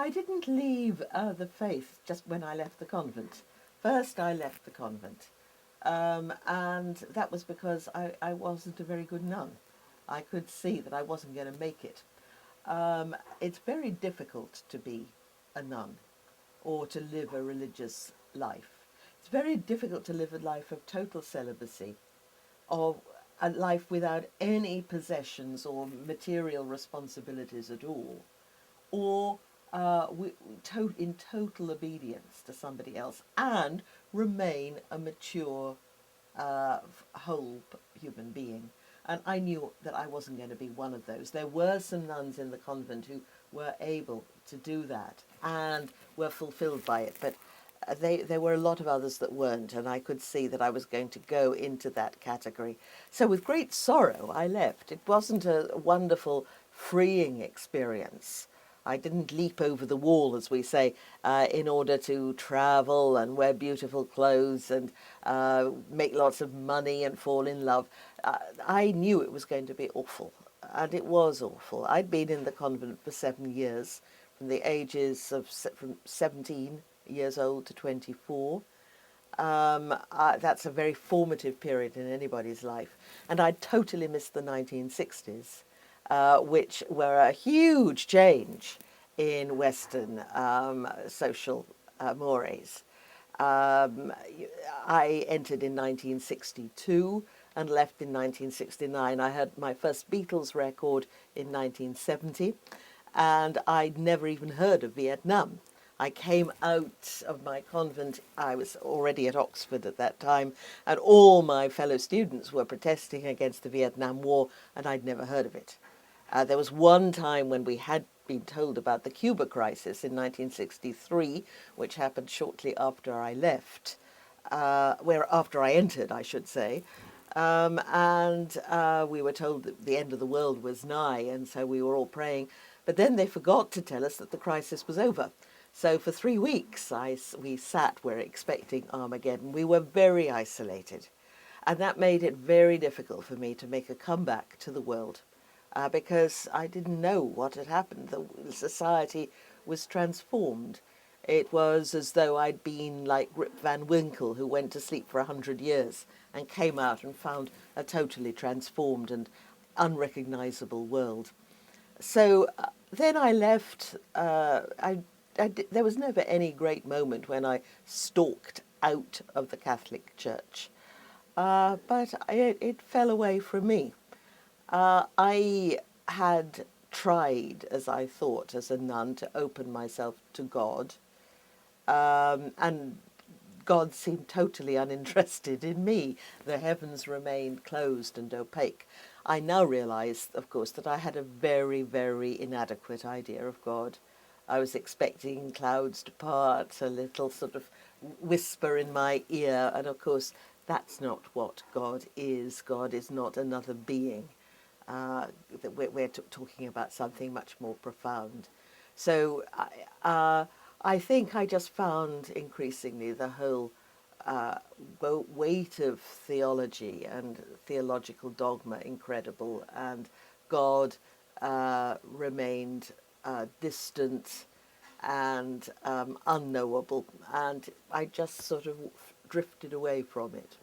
I didn't leave the faith just when I left the convent. First, I left the convent, and that was because I wasn't a very good nun. I could see that I wasn't going to make it. It's very difficult to be a nun or to live a religious life. It's very difficult to live a life of total celibacy, of a life without any possessions or material responsibilities at all, or in total obedience to somebody else, and remain a mature, whole human being. And I knew that I wasn't going to be one of those. There were some nuns in the convent who were able to do that and were fulfilled by it, but there were a lot of others that weren't, and I could see that I was going to go into that category. So with great sorrow, I left. It wasn't a wonderful, freeing experience. I didn't leap over the wall, as we say, in order to travel and wear beautiful clothes and make lots of money and fall in love. I knew it was going to be awful, and it was awful. I'd been in the convent for 7 years, from the ages of from 17 years old to 24. That's a very formative period in anybody's life. And I totally missed the 1960s, which were a huge change in Western social mores. I entered in 1962 and left in 1969. I had my first Beatles record in 1970, and I'd never even heard of Vietnam. I came out of my convent, I was already at Oxford at that time, and all my fellow students were protesting against the Vietnam War, and I'd never heard of it. There was one time when we had been told about the Cuba crisis in 1963, which happened shortly after I left, after I entered, I should say, and we were told that the end of the world was nigh, and so we were all praying. But then they forgot to tell us that the crisis was over. So for 3 weeks, we sat, we're expecting Armageddon. We were very isolated. And that made it very difficult for me to make a comeback to the world because I didn't know what had happened. The society was transformed. It was as though I'd been like Rip Van Winkle, who went to sleep for 100 years and came out and found a totally transformed and unrecognizable world. So then I left. There was never any great moment when I stalked out of the Catholic Church, but it fell away from me. I had tried, as I thought, as a nun, to open myself to God, and God seemed totally uninterested in me. The heavens remained closed and opaque. I now realize, of course, that I had a very, very inadequate idea of God. I was expecting clouds to part, a little sort of whisper in my ear, and of course that's not what God is. God is not another being. That we're talking about something much more profound. So I think I just found increasingly the whole weight of theology and theological dogma incredible, and God remained distant and unknowable, and I just sort of drifted away from it.